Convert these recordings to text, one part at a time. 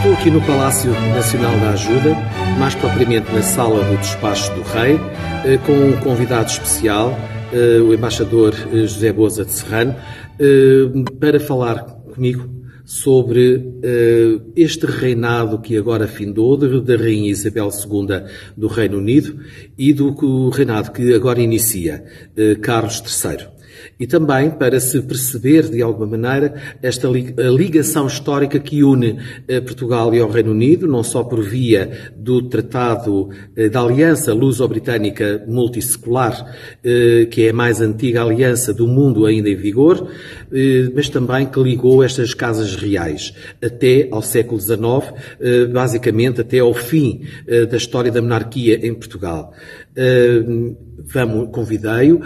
Estou aqui no Palácio Nacional da Ajuda, mais propriamente na Sala do Despacho do Rei, com um convidado especial, o embaixador José Boza de Serrano, para falar comigo sobre este reinado que agora findou, da Rainha Isabel II do Reino Unido e do reinado que agora inicia, Carlos III. E também para se perceber, de alguma maneira, esta ligação histórica que une Portugal e ao Reino Unido, não só por via do Tratado da Aliança Luso-Britânica Multissecular, que é a mais antiga aliança do mundo ainda em vigor, mas também que ligou estas casas reais até ao século XIX, basicamente até ao fim da história da monarquia em Portugal. Convidei-o,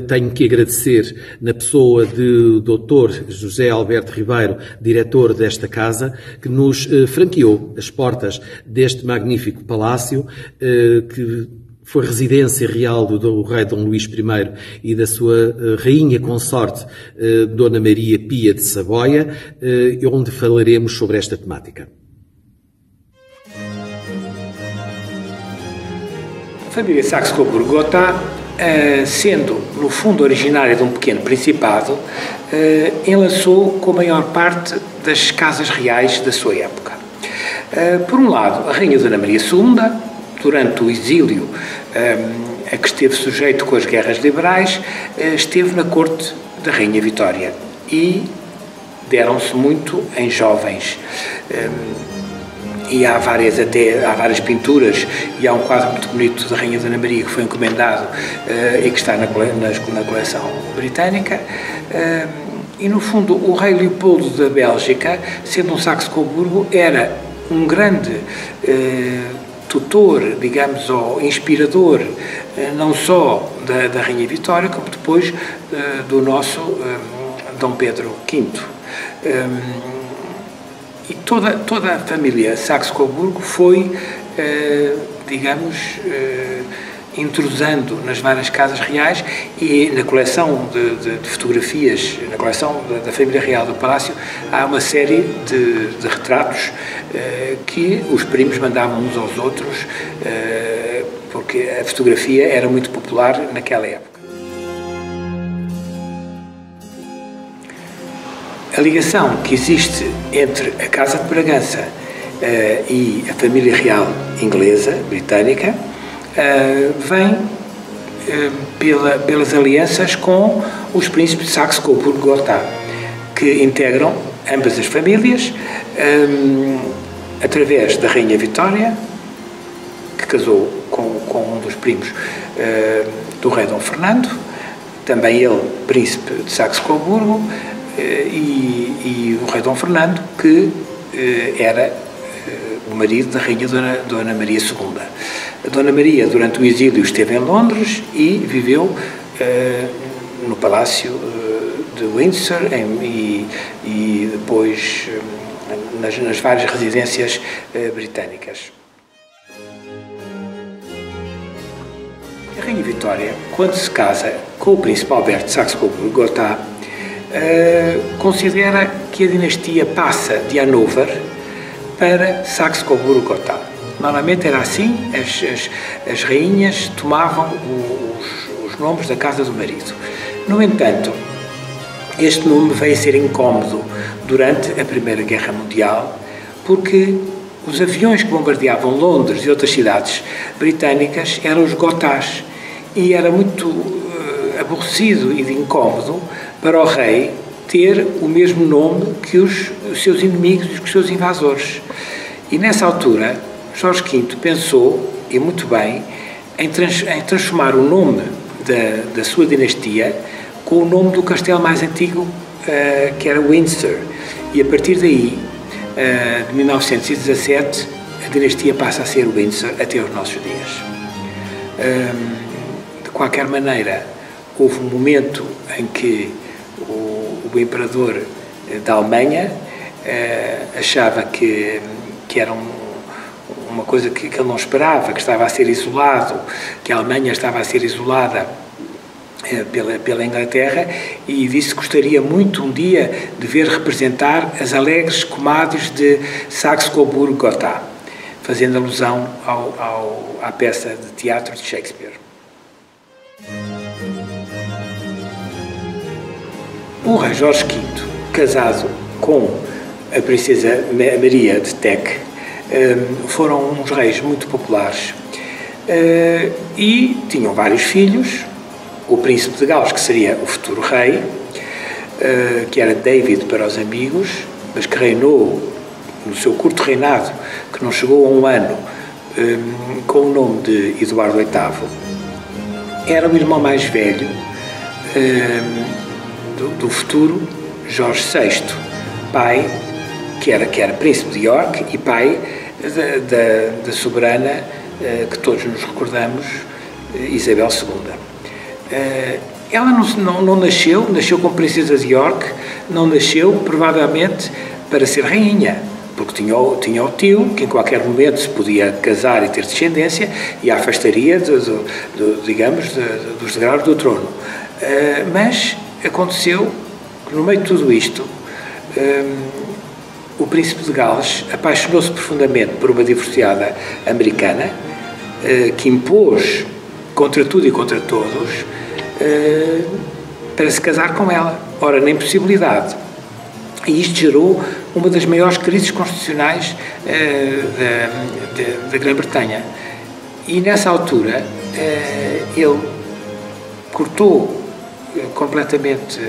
tenho que agradecer na pessoa de Dr. José Alberto Ribeiro, diretor desta casa, que nos franqueou as portas deste magnífico palácio, que foi residência real do rei Dom Luís I e da sua rainha consorte, Dona Maria Pia de Saboia, onde falaremos sobre esta temática. A família Saxe-Coburgo-Gotha, sendo no fundo originária de um pequeno principado, enlaçou com a maior parte das casas reais da sua época. Por um lado, a Rainha Dona Maria II, durante o exílio a que esteve sujeito com as guerras liberais, esteve na corte da Rainha Vitória e deram-se muito em jovens. E há várias pinturas, e há um quadro muito bonito da Rainha Dona Maria que foi encomendado e que está na coleção britânica. E, no fundo, o rei Leopoldo da Bélgica, sendo um Saxe-Coburgo, era um grande tutor, digamos, ou inspirador, não só da Rainha Vitória, como depois do nosso Dom Pedro V. E toda a família Saxe-Coburgo foi, digamos, intrusando nas várias casas reais, e na coleção de fotografias, na coleção da família real do Palácio, há uma série de retratos que os primos mandavam uns aos outros, porque a fotografia era muito popular naquela época. A ligação que existe entre a Casa de Bragança e a família real inglesa, britânica, vem pelas alianças com os príncipes de Saxe-Coburgo-Gotha, que integram ambas as famílias, através da Rainha Vitória, que casou com um dos primos do rei Dom Fernando, também ele príncipe de Saxe-Coburgo, e o rei Dom Fernando, que era o marido da Rainha Dona Maria II. A Dona Maria, durante o exílio, esteve em Londres e viveu no Palácio de Windsor e depois nas várias residências britânicas. A Rainha Vitória, quando se casa com o príncipe Alberto de Saxe-Coburgo-Gotha, considera que a dinastia passa de Hanover para Saxe-Coburgo-Gotha. Normalmente era assim, as rainhas tomavam os nomes da casa do marido. No entanto, este nome veio a ser incómodo durante a Primeira Guerra Mundial, porque os aviões que bombardeavam Londres e outras cidades britânicas eram os Gotás, e era muito aborrecido e incómodo para o rei ter o mesmo nome que os seus inimigos, que os seus invasores. E nessa altura, Jorge V pensou, e muito bem, em transformar o nome da sua dinastia com o nome do castelo mais antigo, que era Windsor. E a partir daí, de 1917, a dinastia passa a ser Windsor até os nossos dias. De qualquer maneira, houve um momento em que o imperador da Alemanha achava que era uma coisa que ele não esperava, que estava a ser isolado, que a Alemanha estava a ser isolada pela Inglaterra, e disse que gostaria muito um dia de ver representar as alegres comadres de Saxe-Coburgo-Gotha, fazendo alusão à peça de teatro de Shakespeare. O rei Jorge V, casado com a princesa Maria de Teck, foram uns reis muito populares e tinham vários filhos. O príncipe de Gales, que seria o futuro rei, que era David para os amigos, mas que reinou no seu curto reinado, que não chegou a um ano, com o nome de Eduardo VIII. Era o irmão mais velho do futuro Jorge VI, pai, que era príncipe de York e pai da soberana que todos nos recordamos, Isabel II. Ela não nasceu como princesa de York, não nasceu provavelmente para ser rainha, porque tinha o tio, que em qualquer momento se podia casar e ter descendência, e a afastaria, digamos, dos degraus do trono. Mas aconteceu que, no meio de tudo isto, o príncipe de Gales apaixonou-se profundamente por uma divorciada americana, que impôs, contra tudo e contra todos, para se casar com ela. Ora, na impossibilidade. E isto gerou uma das maiores crises constitucionais da Grã-Bretanha. E nessa altura, ele cortou completamente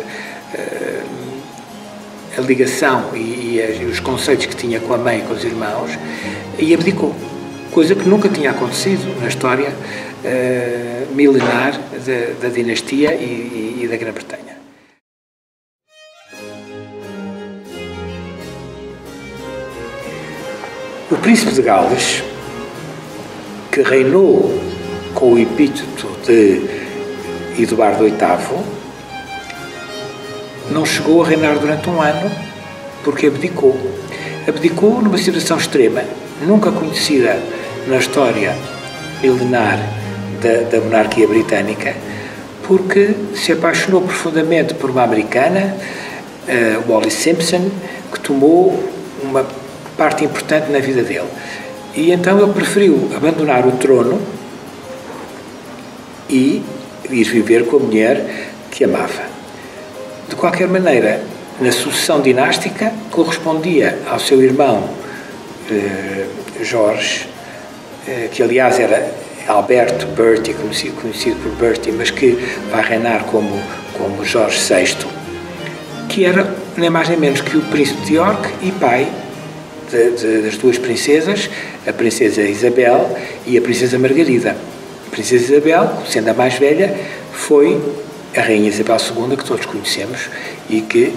a ligação e os conceitos que tinha com a mãe e com os irmãos, e abdicou. Coisa que nunca tinha acontecido na história milenar da dinastia e da Grã-Bretanha. O príncipe de Gales, que reinou com o epíteto de Eduardo VIII, não chegou a reinar durante um ano porque abdicou. Abdicou numa situação extrema, nunca conhecida na história milenar da monarquia britânica, porque se apaixonou profundamente por uma americana, Wallis Simpson, que tomou uma parte importante na vida dele. E então ele preferiu abandonar o trono e ir viver com a mulher que amava. De qualquer maneira, na sucessão dinástica, correspondia ao seu irmão Jorge, que aliás era Alberto Bertie, conhecido por Bertie, mas que vai reinar como Jorge VI, que era nem mais nem menos que o príncipe de York e pai das duas princesas, a princesa Isabel e a princesa Margarida. A princesa Isabel, sendo a mais velha, foi a rainha Isabel II, que todos conhecemos e que,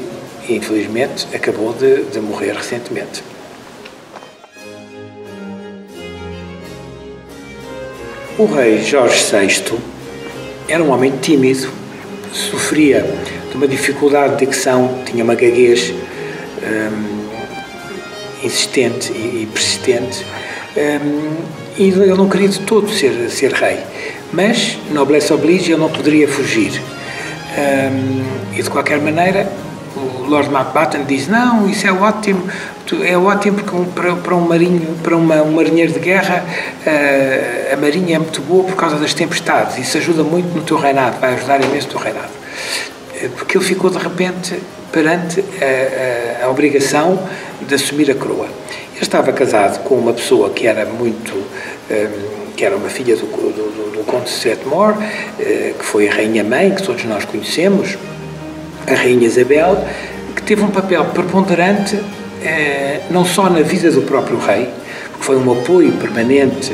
infelizmente, acabou de morrer recentemente. O rei Jorge VI era um homem tímido, sofria de uma dificuldade de dicção, tinha uma gaguez insistente e persistente, e ele não queria de todo ser rei, mas, noblesse oblige, ele não poderia fugir. E de qualquer maneira, o Lord Mountbatten diz: não, isso é ótimo porque para um marinheiro de guerra a marinha é muito boa por causa das tempestades, isso ajuda muito no teu reinado, vai ajudar imenso no teu reinado. Porque ele ficou de repente perante a obrigação de assumir a coroa. estava casado com uma pessoa que era que era uma filha do conde de Strathmore, que foi a rainha-mãe, que todos nós conhecemos, a rainha Isabel, que teve um papel preponderante não só na vida do próprio rei, porque foi um apoio permanente,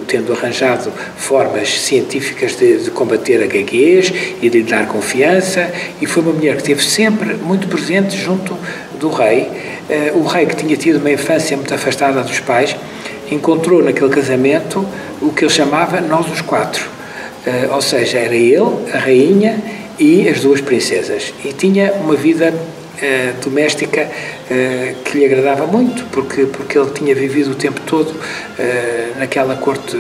tendo arranjado formas científicas de combater a gaguez e de lhe dar confiança, e foi uma mulher que esteve sempre muito presente junto do rei. O rei, que tinha tido uma infância muito afastada dos pais, encontrou naquele casamento o que ele chamava Nós os Quatro, ou seja, era ele, a rainha e as duas princesas, e tinha uma vida doméstica que lhe agradava muito, porque ele tinha vivido o tempo todo naquela corte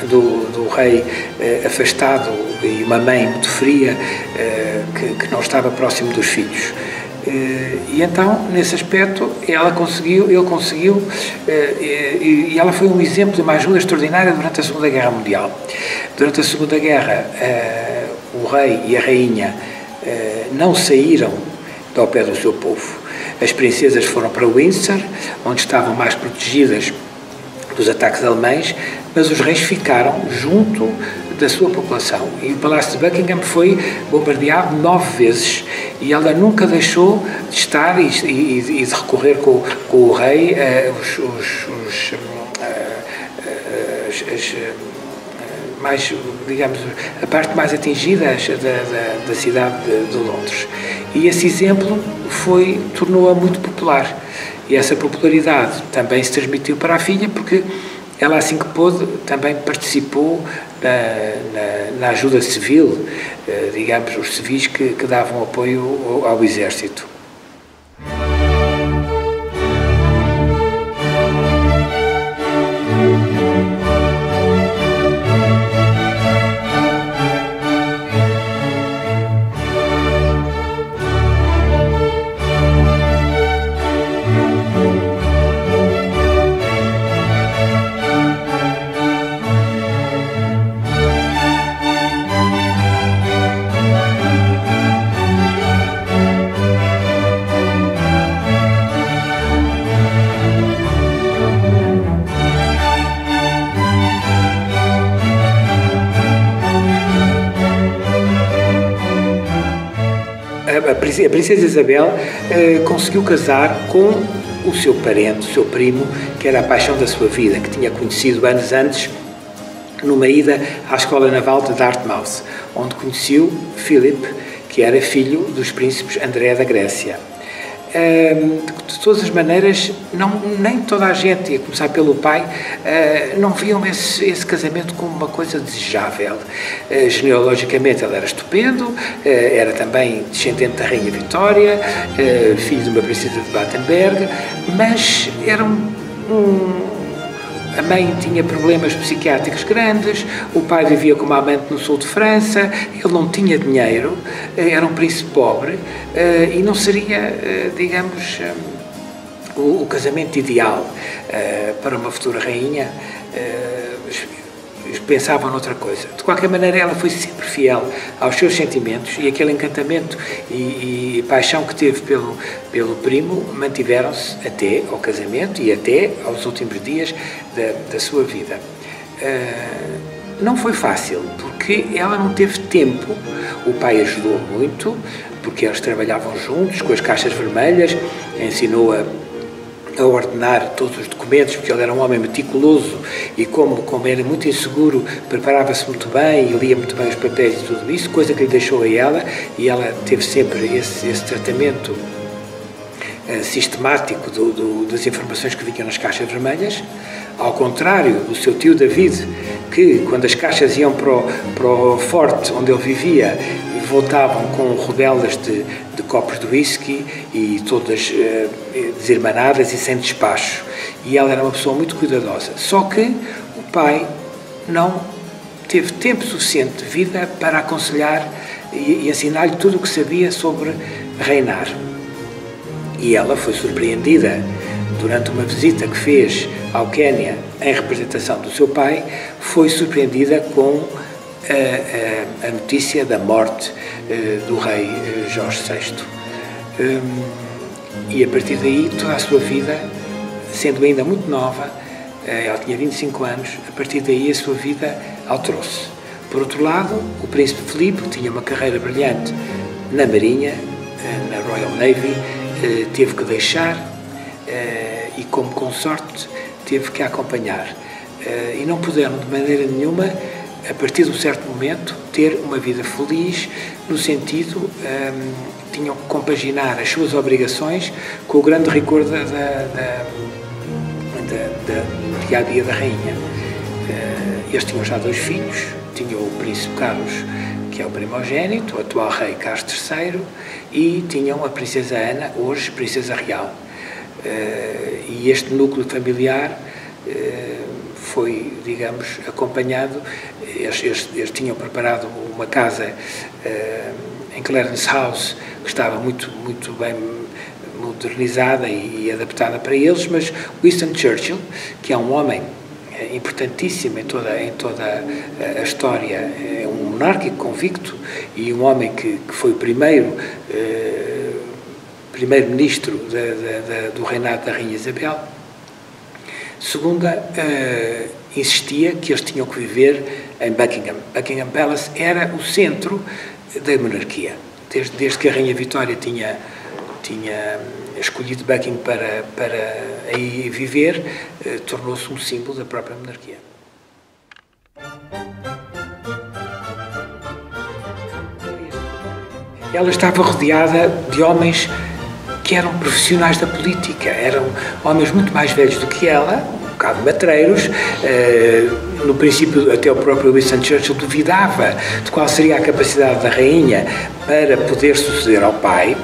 do rei afastado, e uma mãe muito fria que não estava próximo dos filhos. E então, nesse aspecto, ele conseguiu, e ela foi um exemplo de uma ajuda extraordinária durante a Segunda Guerra Mundial. Durante a Segunda Guerra, o rei e a rainha não saíram ao pé do seu povo. As princesas foram para Windsor, onde estavam mais protegidas dos ataques alemães, mas os reis ficaram junto da sua população. E o Palácio de Buckingham foi bombardeado 9 vezes, e ela nunca deixou de estar e de recorrer com o rei mais, digamos, a parte mais atingida da cidade de Londres. E esse exemplo tornou-a muito popular. E essa popularidade também se transmitiu para a filha, porque ela, assim que pôde, também participou na ajuda civil, digamos, os civis que davam apoio ao exército. A princesa Isabel conseguiu casar com o seu parente, o seu primo, que era a paixão da sua vida, que tinha conhecido anos antes numa ida à Escola Naval de Dartmouth, onde conheceu Philip, que era filho dos príncipes André da Grécia. De todas as maneiras, nem toda a gente, a começar pelo pai, não viam esse casamento como uma coisa desejável. Genealogicamente ele era estupendo, era também descendente da Rainha Vitória, filho de uma princesa de Battenberg, mas era a mãe tinha problemas psiquiátricos grandes, o pai vivia como amante no sul de França, ele não tinha dinheiro, era um príncipe pobre, e não seria, digamos, o casamento ideal para uma futura rainha. Pensavam noutra coisa. De qualquer maneira, ela foi sempre fiel aos seus sentimentos, e aquele encantamento e paixão que teve pelo primo mantiveram-se até ao casamento e até aos últimos dias da sua vida. Não foi fácil, porque ela não teve tempo. O pai ajudou muito, porque eles trabalhavam juntos com as caixas vermelhas, ensinou-a a ordenar todos os documentos, porque ele era um homem meticuloso, e como era muito inseguro, preparava-se muito bem e lia muito bem os papéis e tudo isso, coisa que lhe deixou a ela, e ela teve sempre esse tratamento sistemático das informações que vinham nas caixas vermelhas, ao contrário do seu tio David, que quando as caixas iam para o forte onde ele vivia, voltavam com rodelas de copos de whisky e todas desirmanadas e sem despacho. E ela era uma pessoa muito cuidadosa. Só que o pai não teve tempo suficiente de vida para aconselhar e ensinar-lhe tudo o que sabia sobre reinar. E ela foi surpreendida durante uma visita que fez ao Quênia em representação do seu pai, foi surpreendida com a notícia da morte do rei Jorge VI. E a partir daí, toda a sua vida, sendo ainda muito nova, ela tinha 25 anos, a partir daí a sua vida alterou-se. Por outro lado, o príncipe Filipe, que tinha uma carreira brilhante na Marinha, na Royal Navy, teve que deixar e, como consorte, teve que a acompanhar. E não puderam, de maneira nenhuma, a partir de um certo momento, ter uma vida feliz, no sentido, tinham que compaginar as suas obrigações com o grande rigor do dia-a-dia da rainha. Eles tinham já 2 filhos, tinham o príncipe Carlos, que é o primogênito, o atual rei Carlos III, e tinham a princesa Ana, hoje princesa real. E este núcleo familiar foi, digamos, acompanhado. Eles tinham preparado uma casa em Clarence House, que estava muito bem modernizada e adaptada para eles, mas Winston Churchill, que é um homem importantíssimo em toda a história, é um monárquico convicto e um homem que foi o primeiro-ministro do reinado da Rainha Isabel II, insistia que eles tinham que viver em Buckingham. Buckingham Palace era o centro da monarquia. Desde que a Rainha Vitória tinha escolhido Buckingham para aí viver, tornou-se um símbolo da própria monarquia. Ela estava rodeada de homens que eram profissionais da política, eram homens muito mais velhos do que ela, um bocado matreiros. No princípio, até o próprio Winston Churchill duvidava de qual seria a capacidade da rainha para poder suceder ao pai,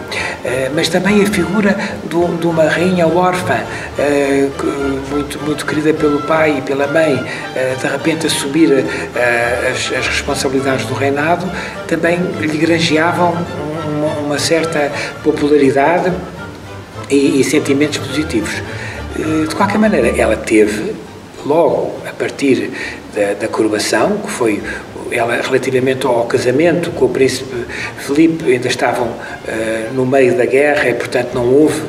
mas também a figura de uma rainha órfã, muito querida pelo pai e pela mãe, de repente assumir as responsabilidades do reinado, também lhe granjeavam uma certa popularidade e sentimentos positivos. De qualquer maneira, ela teve, logo a partir da coroação, que foi ela, relativamente ao casamento com o príncipe Filipe, ainda estavam no meio da guerra e, portanto, não houve,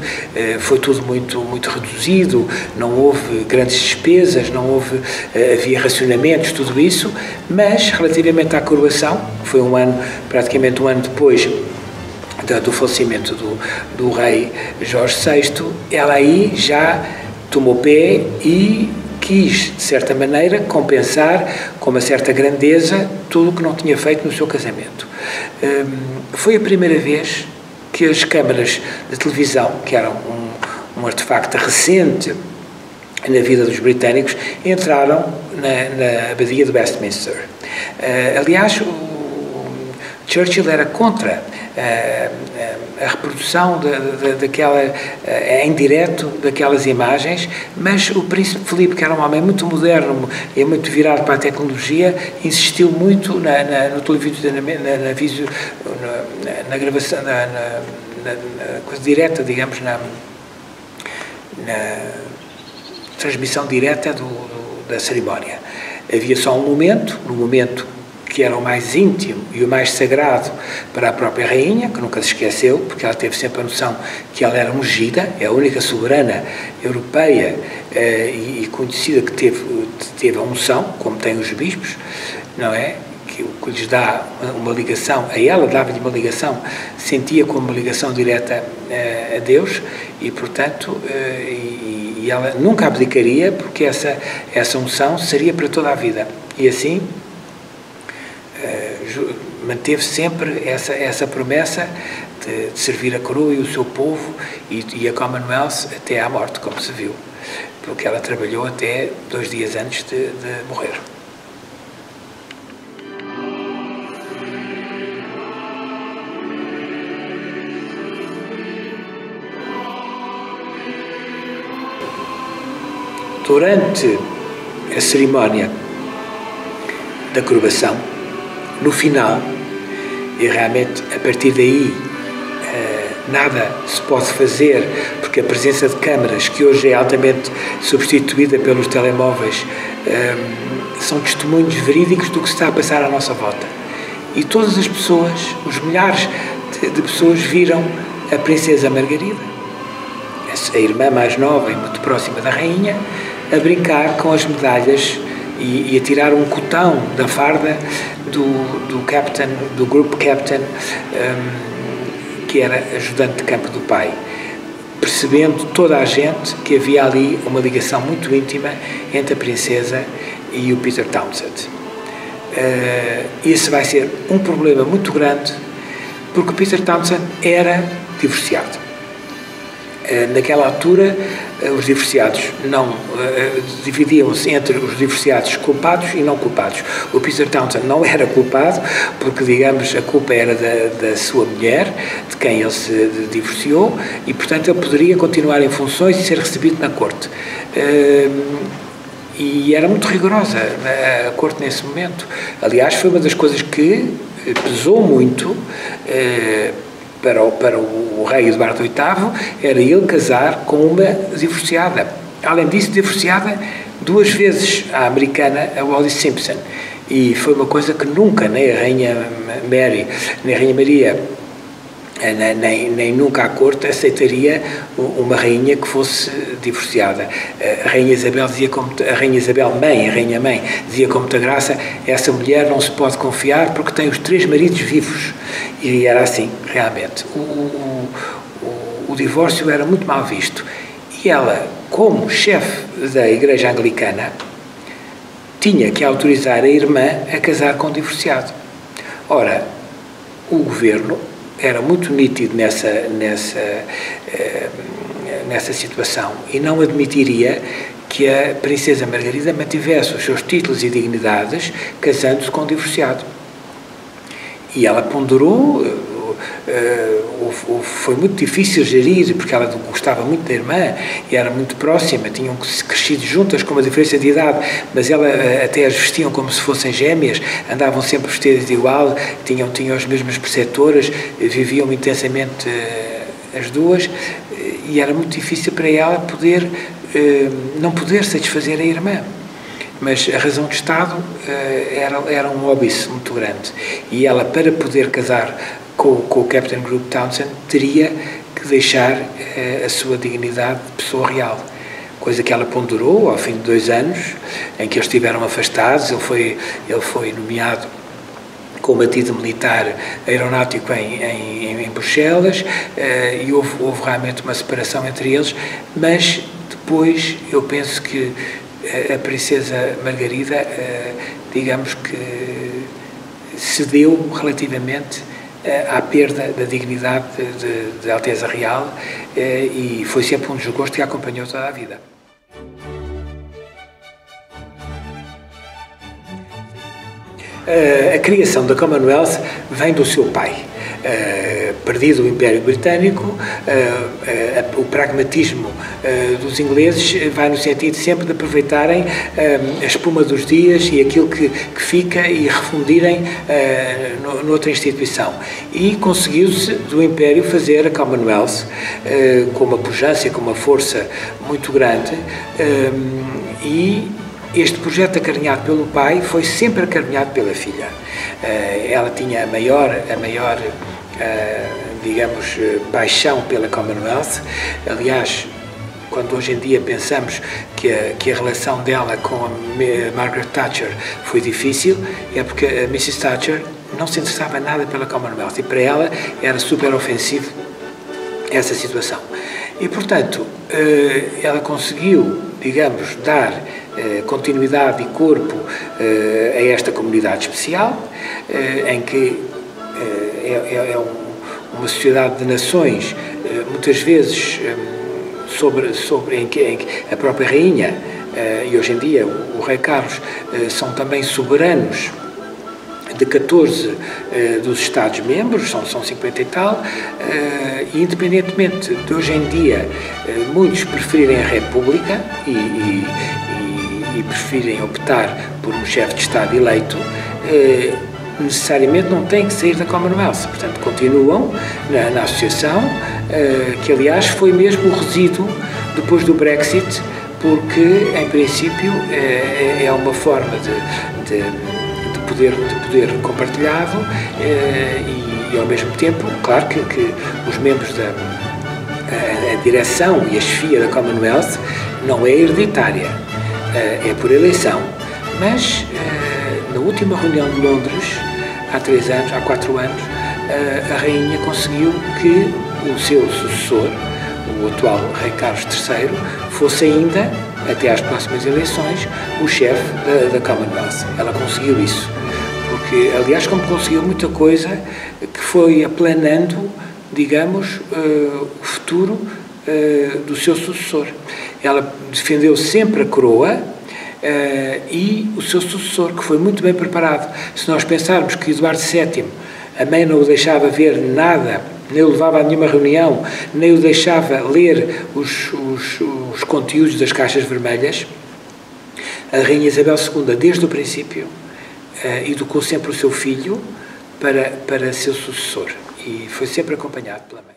foi tudo muito reduzido, não houve grandes despesas, não houve, havia racionamentos, tudo isso, mas relativamente à coroação, que foi praticamente um ano depois do falecimento do rei Jorge VI, ela aí já tomou pé e quis, de certa maneira, compensar com uma certa grandeza tudo o que não tinha feito no seu casamento. Foi a primeira vez que as câmaras de televisão, que eram um artefacto recente na vida dos britânicos, entraram na abadia de Westminster. Aliás, Churchill era contra a reprodução daquela, em direto daquelas imagens, mas o príncipe Filipe, que era um homem muito moderno e muito virado para a tecnologia, insistiu muito no televídeo, na gravação, na coisa direta, digamos, na transmissão direta da cerimónia. Havia só um momento, no momento que era o mais íntimo e o mais sagrado para a própria rainha, que nunca se esqueceu, porque ela teve sempre a noção que ela era ungida, é a única soberana europeia e conhecida que teve a unção, como têm os bispos, não é? Que lhes dá uma ligação, a ela dava-lhe uma ligação, sentia como uma ligação direta a Deus e, portanto, e ela nunca abdicaria, porque essa unção seria para toda a vida. E assim, manteve sempre essa promessa de servir a coroa e o seu povo e a Commonwealth até à morte, como se viu, porque ela trabalhou até 2 dias antes de morrer. Durante a cerimónia da coroação, no final, e realmente a partir daí nada se pode fazer, porque a presença de câmaras, que hoje é altamente substituída pelos telemóveis, são testemunhos verídicos do que se está a passar à nossa volta. E todas as pessoas, os milhares de pessoas, viram a princesa Margarida a irmã mais nova e muito próxima da rainha, a brincar com as medalhas e a tirar um cotão da farda do group captain, que era ajudante de campo do pai, percebendo toda a gente que havia ali uma ligação muito íntima entre a princesa e o Peter Townsend. Esse vai ser um problema muito grande, porque o Peter Townsend era divorciado. Naquela altura, os divorciados dividiam-se entre os divorciados culpados e não culpados. O Peter Townsend não era culpado, porque, digamos, a culpa era da sua mulher, de quem ele se divorciou, e, portanto, ele poderia continuar em funções e ser recebido na corte. E era muito rigorosa a corte nesse momento. Aliás, foi uma das coisas que pesou muito para o rei Eduardo VIII, era ele casar com uma divorciada. Além disso, divorciada 2 vezes, a americana, a Wallis Simpson. E foi uma coisa que nunca, nem a Rainha Mary, nem a Rainha Maria, nem nunca a corte aceitaria uma rainha que fosse divorciada. A Rainha Isabel mãe, dizia com muita graça: essa mulher não se pode confiar porque tem os 3 maridos vivos. E era assim, realmente. O divórcio era muito mal visto. E ela, como chefe da Igreja Anglicana, tinha que autorizar a irmã a casar com o divorciado. Ora, o governo era muito nítido nessa situação e não admitiria que a princesa Margarida mantivesse os seus títulos e dignidades casando-se com o divorciado. E ela ponderou, foi muito difícil gerir, porque ela gostava muito da irmã e era muito próxima, tinham crescido juntas com uma diferença de idade, mas ela até as vestiam como se fossem gêmeas, andavam sempre vestidas de igual, tinham as mesmas preceptoras, viviam intensamente as duas, e era muito difícil para ela não poder satisfazer a irmã. Mas a razão de Estado era um óbice muito grande. E ela, para poder casar com o Captain Group Townsend, teria que deixar a sua dignidade de pessoa real. Coisa que ela ponderou ao fim de 2 anos, em que eles estiveram afastados. Ele foi nomeado combatido militar aeronáutico em Bruxelas, e houve realmente uma separação entre eles, mas depois eu penso que a princesa Margarida, digamos que cedeu relativamente à perda da dignidade de Alteza Real, e foi sempre um desgosto que a acompanhou toda a vida. A criação da Commonwealth vem do seu pai. Perdido o Império Britânico, o pragmatismo dos ingleses vai no sentido sempre de aproveitarem a espuma dos dias e aquilo que fica e refundirem noutra instituição. E conseguiu-se do Império fazer a Commonwealth com uma pujança, com uma força muito grande, e este projeto acarinhado pelo pai foi sempre acarinhado pela filha. Ela tinha a maior digamos, paixão pela Commonwealth. Aliás, quando hoje em dia pensamos que a relação dela com a Margaret Thatcher foi difícil, é porque a Mrs. Thatcher não se interessava nada pela Commonwealth e para ela era super ofensivo essa situação. E, portanto, ela conseguiu, digamos, dar continuidade e corpo a esta comunidade especial, em que uma sociedade de nações, muitas vezes em que a própria rainha e hoje em dia o rei Carlos são também soberanos de 14 dos Estados-membros, são 50 e tal, e independentemente de hoje em dia muitos preferirem a República e preferem optar por um chefe de Estado eleito, necessariamente não têm que sair da Commonwealth. Portanto, continuam na associação, que aliás foi mesmo o resíduo depois do Brexit, porque em princípio é uma forma de poder compartilhado, e ao mesmo tempo, claro que os membros a direção e a chefia da Commonwealth não é hereditária, é por eleição. Mas na última reunião de Londres, há 4 anos, a rainha conseguiu que o seu sucessor, o atual rei Carlos III, fosse ainda, até às próximas eleições, o chefe da Commonwealth. Ela conseguiu isso, porque, aliás, como conseguiu muita coisa que foi aplanando, digamos, o futuro do seu sucessor. Ela defendeu sempre a coroa e o seu sucessor, que foi muito bem preparado. Se nós pensarmos que Eduardo VII, a mãe não o deixava ver nada, nem o levava a nenhuma reunião, nem o deixava ler os conteúdos das caixas vermelhas, a Rainha Isabel II, desde o princípio, educou sempre o seu filho para seu sucessor, e foi sempre acompanhado pela mãe.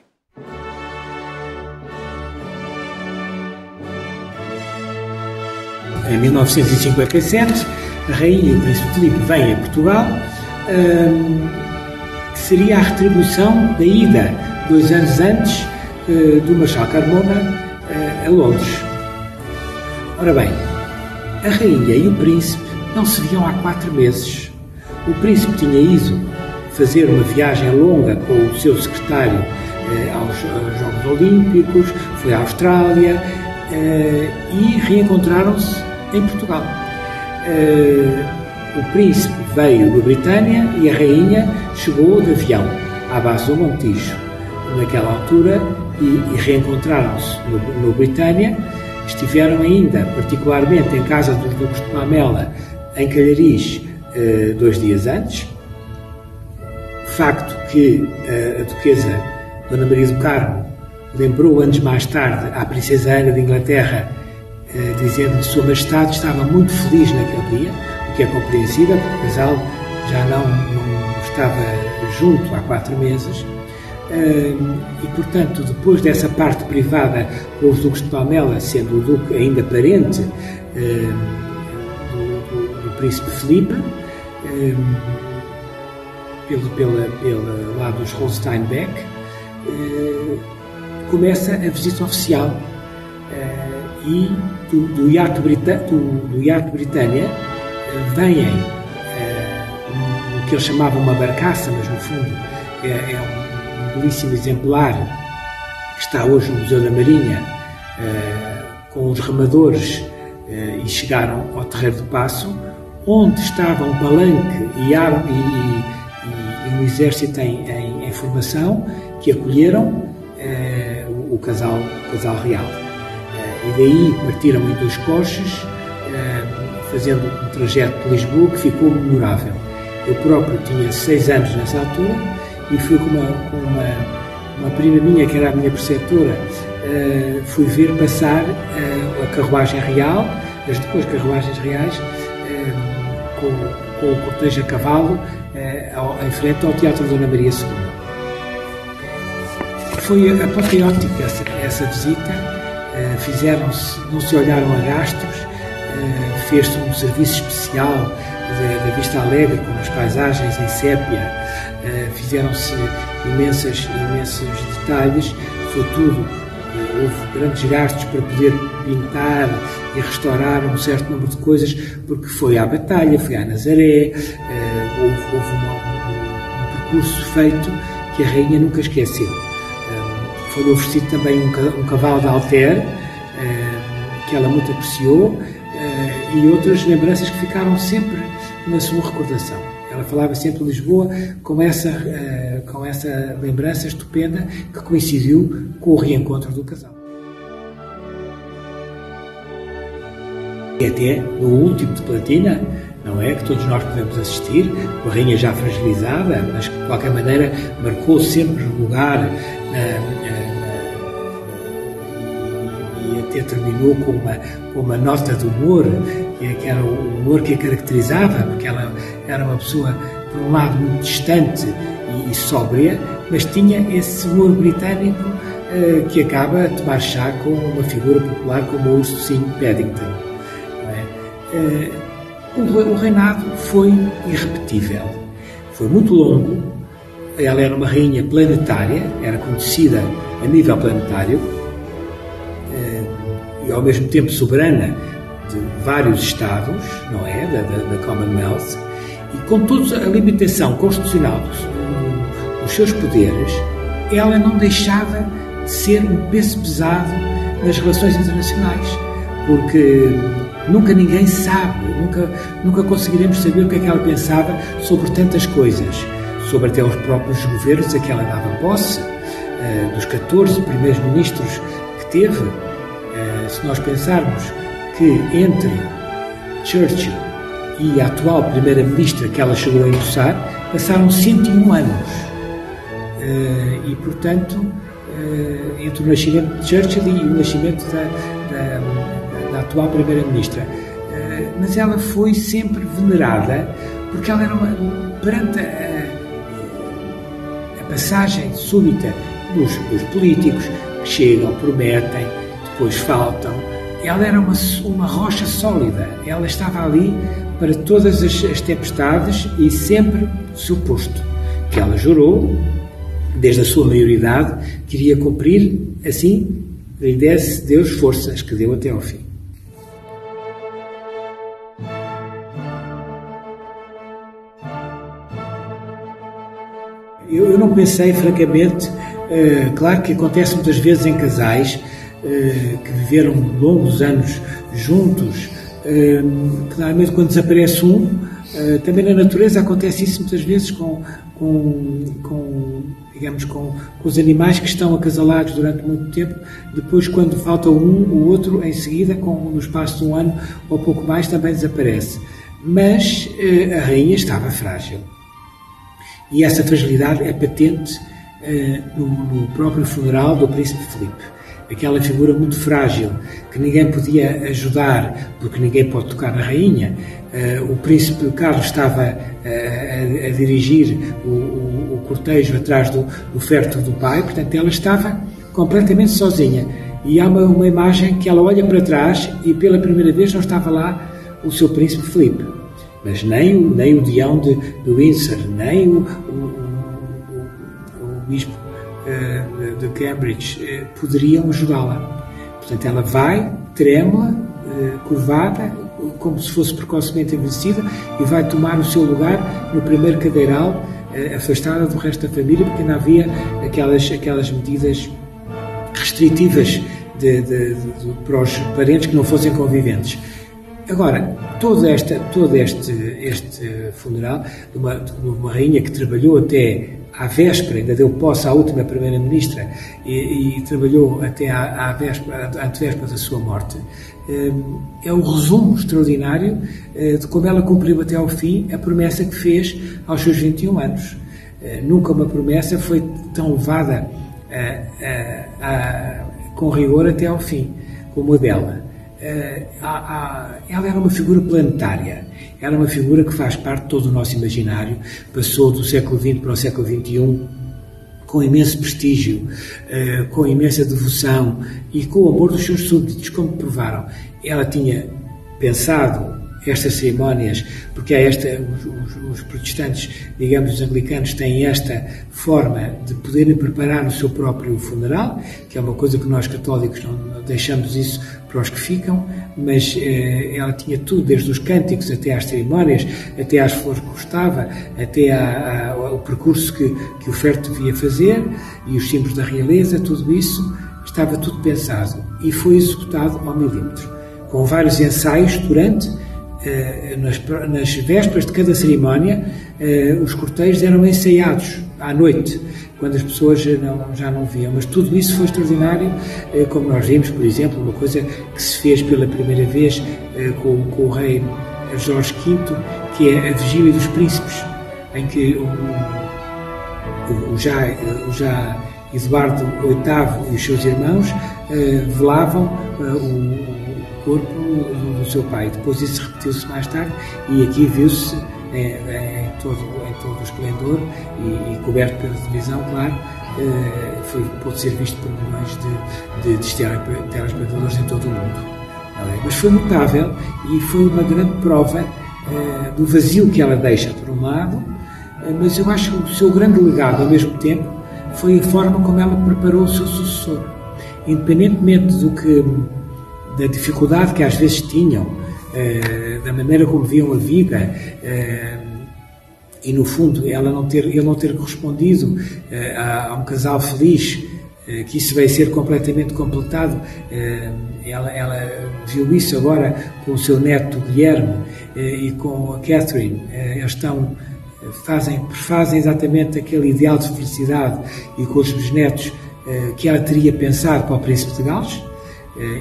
Em 1957, a Rainha e o Príncipe Filipe vêm a Portugal, que seria a retribuição da ida, 2 anos antes, do Marechal Carmona a Londres. Ora bem, a Rainha e o Príncipe não se viam há 4 meses. O Príncipe tinha ido fazer uma viagem longa com o seu secretário aos Jogos Olímpicos, foi à Austrália e reencontraram-se em Portugal. O príncipe veio da Britânia e a rainha chegou de avião à base do Montijo naquela altura e reencontraram-se no Britânia. Estiveram ainda, particularmente em casa dos duques de Palmela, em Calhariz, 2 dias antes. Facto que a duquesa Dona Maria do Carmo lembrou anos mais tarde à princesa Ana de Inglaterra, dizendo que Sua Majestade estava muito feliz naquele dia, o que é compreensível, porque o casal já não estava junto há 4 meses. E, portanto, depois dessa parte privada com os duques de Palmela, sendo o duque ainda parente do príncipe Filipe, pelo lado dos Holstein-Beck, começa a visita oficial e do iate Britânia vêm o que eles chamavam uma barcaça, mas no fundo é um belíssimo exemplar que está hoje no Museu da Marinha, com os remadores, e chegaram ao Terreiro do Paço, onde estava um palanque e um exército em formação, que acolheram o casal real. E daí partiram em 2 coches, fazendo um trajeto de Lisboa que ficou memorável. Eu próprio tinha 6 anos nessa altura e fui com uma prima minha, que era a minha preceptora, fui ver passar a carruagem real, as 2 carruagens reais, com o cortejo a cavalo, em frente ao Teatro Dona Maria II. Foi apoteótica essa visita. Não se olharam a gastos, fez-se um serviço especial da Vista Alegre, com as paisagens em sépia, fizeram-se imensos detalhes, foi tudo, houve grandes gastos para poder pintar e restaurar um certo número de coisas, porque foi à Batalha, foi à Nazaré, houve um percurso feito que a rainha nunca esqueceu. Foi oferecido também um cavalo de Alter, que ela muito apreciou, e outras lembranças que ficaram sempre na sua recordação. Ela falava sempre de Lisboa com essa lembrança estupenda que coincidiu com o reencontro do casal. E até no último de platina, não é? Que todos nós podemos assistir, com a rainha já fragilizada, mas que de qualquer maneira marcou sempre lugar e até terminou com uma nota de humor, que era o humor que a caracterizava, porque ela era uma pessoa, por um lado, muito distante e sóbria, mas tinha esse humor britânico que acaba a tomar chá com uma figura popular como o ursinho Paddington. Não é? O reinado foi irrepetível, foi muito longo, ela era uma rainha planetária, era conhecida a nível planetário, e ao mesmo tempo soberana de vários Estados, não é? Da Commonwealth, e com toda a limitação constitucional dos seus poderes, ela não deixava de ser um peso pesado nas relações internacionais, porque nunca ninguém sabe, nunca conseguiremos saber o que é que ela pensava sobre tantas coisas, sobre até os próprios governos a que ela dava posse, dos 14 primeiros ministros que teve. Se nós pensarmos que entre Churchill e a atual primeira-ministra que ela chegou a empossar, passaram 101 anos. E, portanto, entre o nascimento de Churchill e o nascimento da atual primeira-ministra. Mas ela foi sempre venerada porque ela era perante a passagem súbita dos políticos que chegam, prometem, depois faltam. Ela era uma rocha sólida. Ela estava ali para todas as tempestades e sempre suposto que ela jurou, desde a sua maioridade, que iria cumprir, assim lhe desse Deus forças, que deu até ao fim. Eu não pensei, francamente, claro que acontece muitas vezes em casais que viveram longos anos juntos, claramente quando desaparece também na natureza acontece isso muitas vezes com os animais que estão acasalados durante muito tempo, depois quando falta o outro em seguida, no espaço de um ano ou pouco mais, também desaparece. Mas a rainha estava frágil. E essa fragilidade é patente no próprio funeral do príncipe Filipe. Aquela figura muito frágil, que ninguém podia ajudar, porque ninguém pode tocar na rainha. O príncipe Carlos estava a dirigir o cortejo atrás do féretro do pai, portanto ela estava completamente sozinha. E há uma imagem que ela olha para trás e pela primeira vez não estava lá o seu príncipe Filipe. Mas nem o Deão de Windsor, nem o bispo de Cambridge poderiam ajudá-la. Portanto, ela vai, trêmula, curvada, como se fosse precocemente envelhecida, e vai tomar o seu lugar no primeiro cadeiral, afastada do resto da família, porque ainda havia aquelas medidas restritivas para os parentes que não fossem conviventes. Agora, todo este funeral de uma rainha que trabalhou até à véspera, ainda deu posse à última primeira-ministra e trabalhou até à antevéspera da sua morte, é um resumo extraordinário de como ela cumpriu até ao fim a promessa que fez aos seus 21 anos. Nunca uma promessa foi tão levada com rigor até ao fim como a dela. Ela era uma figura planetária, era uma figura que faz parte de todo o nosso imaginário, passou do século XX para o século XXI com imenso prestígio, com imensa devoção e com o amor dos seus súbditos, como provaram. Ela tinha pensado estas cerimónias, porque os protestantes, digamos, os anglicanos, têm esta forma de poderem preparar o seu próprio funeral, que é uma coisa que nós católicos não deixamos isso para os que ficam, mas ela tinha tudo, desde os cânticos até às cerimónias, até às flores que gostava, até o percurso que o féretro devia fazer e os símbolos da realeza, tudo isso estava tudo pensado e foi executado ao milímetro, com vários ensaios durante. Nas vésperas de cada cerimónia, os cortejos eram ensaiados à noite, quando as pessoas já não viam, mas tudo isso foi extraordinário, como nós vimos, por exemplo, uma coisa que se fez pela primeira vez com o rei Jorge V, que é a Vigília dos Príncipes, em que o já Eduardo VIII e os seus irmãos velavam o corpo do seu pai. Depois isso repetiu-se mais tarde e aqui viu-se em todo o esplendor e coberto pela televisão, claro, pôde ser visto por milhões de telespectadores em todo o mundo. Mas foi notável e foi uma grande prova do vazio que ela deixa, por um lado, mas eu acho que o seu grande legado, ao mesmo tempo, foi a forma como ela preparou o seu sucessor. Independentemente da dificuldade que às vezes tinham, da maneira como viam a vida, e no fundo ele não ter correspondido a um casal feliz, que isso vai ser completamente completado. Ela viu isso agora com o seu neto Guilherme e com a Catherine. Eles fazem exatamente aquele ideal de felicidade, e com os bisnetos que ela teria pensado para o Príncipe de Gales,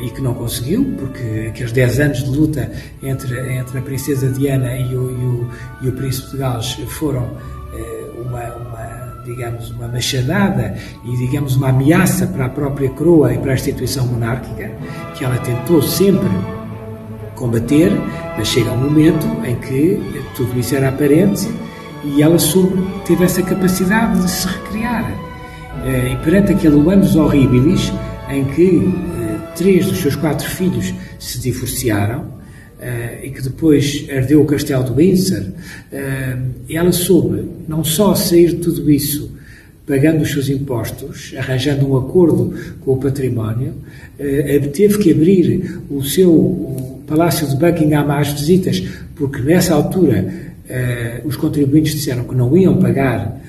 e que não conseguiu, porque aqueles 10 anos de luta entre a Princesa Diana e o Príncipe de Gales foram uma machadada e, digamos, uma ameaça para a própria coroa e para a instituição monárquica, que ela tentou sempre combater, mas chega um momento em que tudo isso era aparente e ela teve essa capacidade de se recriar. E perante aquele annus horribilis, em que 3 dos seus 4 filhos se divorciaram, e que depois herdeu o castelo de Windsor, ela soube não só sair de tudo isso pagando os seus impostos, arranjando um acordo com o património, teve que abrir o Palácio de Buckingham às visitas, porque nessa altura os contribuintes disseram que não iam pagar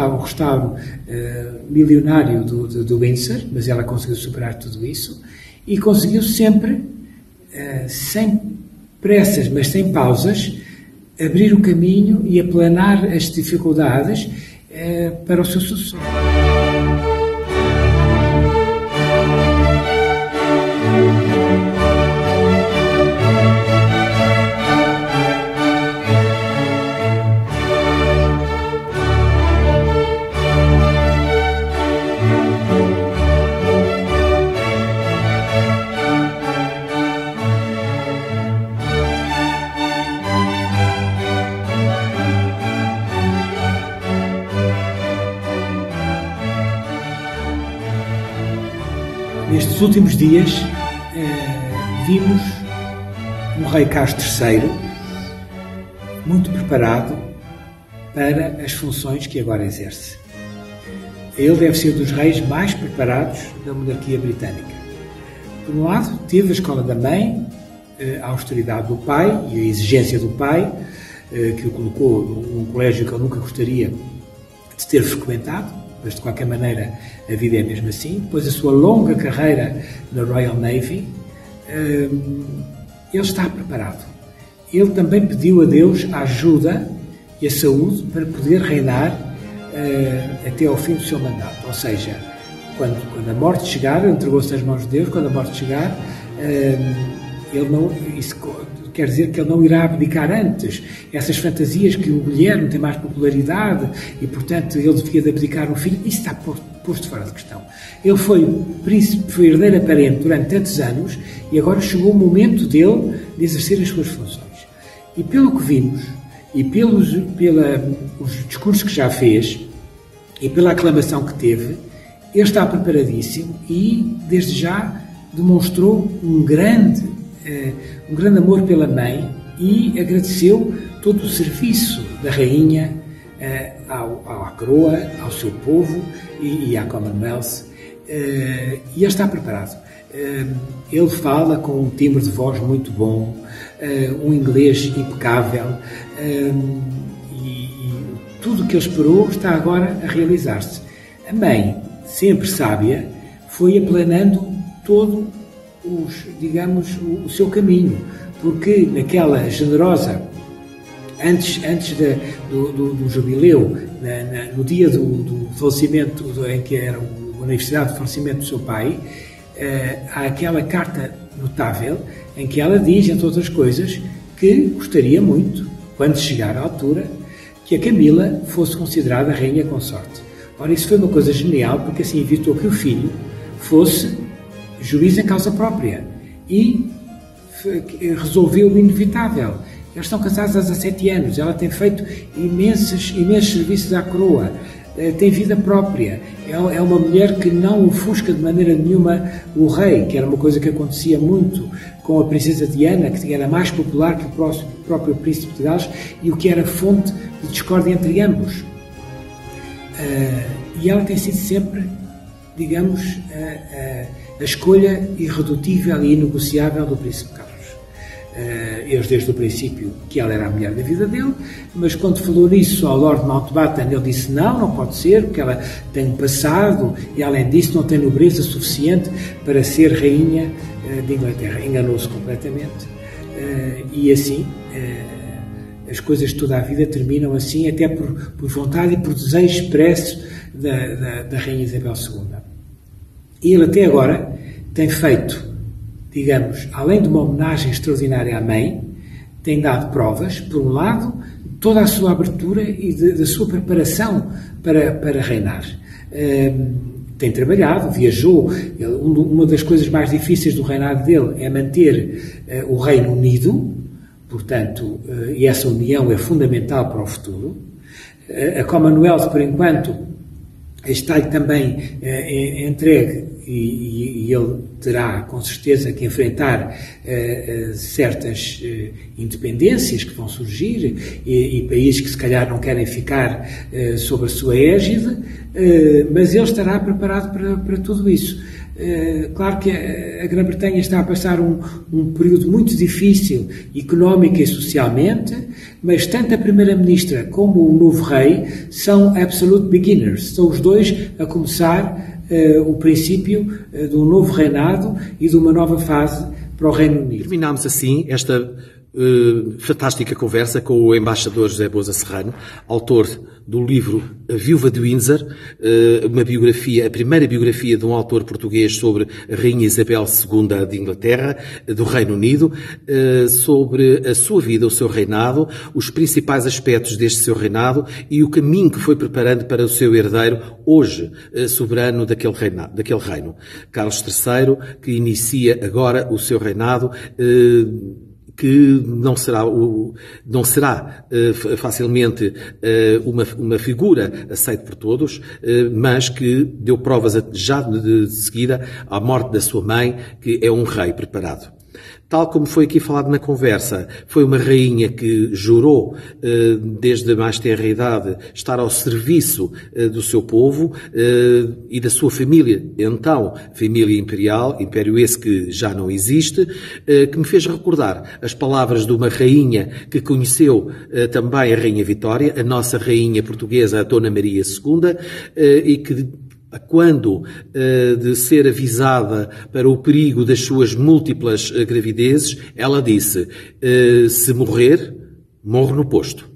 o restauro milionário do Windsor, mas ela conseguiu superar tudo isso e conseguiu sempre, sem pressas, mas sem pausas, abrir o caminho e aplanar as dificuldades para o seu sucessor. Nestes últimos dias vimos um rei Carlos III muito preparado para as funções que agora exerce. Ele deve ser dos reis mais preparados da monarquia britânica. Por um lado, teve a escola da mãe, a austeridade do pai e a exigência do pai, que o colocou num colégio que ele nunca gostaria de ter frequentado, mas de qualquer maneira a vida é mesmo assim. Depois a sua longa carreira na Royal Navy, ele está preparado. Ele também pediu a Deus a ajuda e a saúde para poder reinar até ao fim do seu mandato. Ou seja, quando a morte chegar, entregou-se nas mãos de Deus. Quando a morte chegar, isso quer dizer que ele não irá abdicar antes. Essas fantasias que o Guilherme tem mais popularidade e, portanto, ele devia de abdicar um filho, isso está posto fora de questão. Ele foi príncipe, foi herdeiro aparente durante tantos anos e agora chegou o momento dele de exercer as suas funções. E pelo que vimos, e pelos discursos que já fez, e pela aclamação que teve, ele está preparadíssimo e, desde já, demonstrou um grande amor pela mãe e agradeceu todo o serviço da rainha à coroa, ao seu povo e à Commonwealth, e ele está preparado. Ele fala com um timbre de voz muito bom, um inglês impecável, e tudo o que ele esperou está agora a realizar-se. A mãe, sempre sábia, foi aplanando todo o seu caminho, porque naquela generosa, antes do jubileu, no dia do falecimento, em que era o aniversário de falecimento do seu pai, há aquela carta notável em que ela diz, entre outras coisas, que gostaria muito, quando chegar à altura, que a Camila fosse considerada a rainha consorte. Ora, isso foi uma coisa genial, porque assim evitou que o filho fosse juiz em causa própria e resolveu o inevitável. Eles estão casados há 17 anos, ela tem feito imensos serviços à coroa, tem vida própria, é uma mulher que não ofusca de maneira nenhuma o rei, que era uma coisa que acontecia muito com a princesa Diana, que era mais popular que o próprio príncipe de Gales, e o que era fonte de discórdia entre ambos. E ela tem sido sempre, digamos, a escolha irredutível e inegociável do Príncipe Carlos. Eles desde o princípio que ela era a mulher da vida dele, mas quando falou nisso ao Lord Mountbatten, ele disse não pode ser, porque ela tem um passado e além disso não tem nobreza suficiente para ser rainha de Inglaterra. Enganou-se completamente e assim as coisas de toda a vida terminam assim, até por vontade e por desejo expresso da rainha Isabel II. E ele até agora tem feito, digamos, além de uma homenagem extraordinária à mãe, tem dado provas, por um lado, toda a sua abertura e da sua preparação para reinar. Tem trabalhado, viajou. Uma das coisas mais difíceis do reinado dele é manter o Reino unido, portanto, e essa união é fundamental para o futuro. A Commonwealth, por enquanto, está-lhe também entregue e ele terá, com certeza, que enfrentar certas independências que vão surgir e países que, se calhar, não querem ficar sob a sua égide, mas ele estará preparado para tudo isso. Claro que a Grã-Bretanha está a passar um período muito difícil, económica e socialmente, mas tanto a Primeira-Ministra como o novo rei são absolute beginners. São os dois a começar o princípio de um novo reinado e de uma nova fase para o Reino Unido. Terminámos assim esta fantástica conversa com o embaixador José Boza Serrano, autor do livro A Viúva de Windsor, uma biografia, a primeira biografia de um autor português sobre a Rainha Isabel II de Inglaterra, do Reino Unido, sobre a sua vida, o seu reinado, os principais aspectos deste seu reinado e o caminho que foi preparando para o seu herdeiro, hoje soberano daquele reino. Carlos III, que inicia agora o seu reinado, que não será facilmente uma figura aceita por todos, mas que deu provas já de seguida à morte da sua mãe, que é um rei preparado. Tal como foi aqui falado na conversa, foi uma rainha que jurou, desde a mais tenra idade, estar ao serviço do seu povo e da sua família, então, família imperial, império esse que já não existe, que me fez recordar as palavras de uma rainha que conheceu também a Rainha Vitória, a nossa rainha portuguesa, a Dona Maria II, e que, quando de ser avisada para o perigo das suas múltiplas gravidezes, ela disse: se morrer, morro no posto.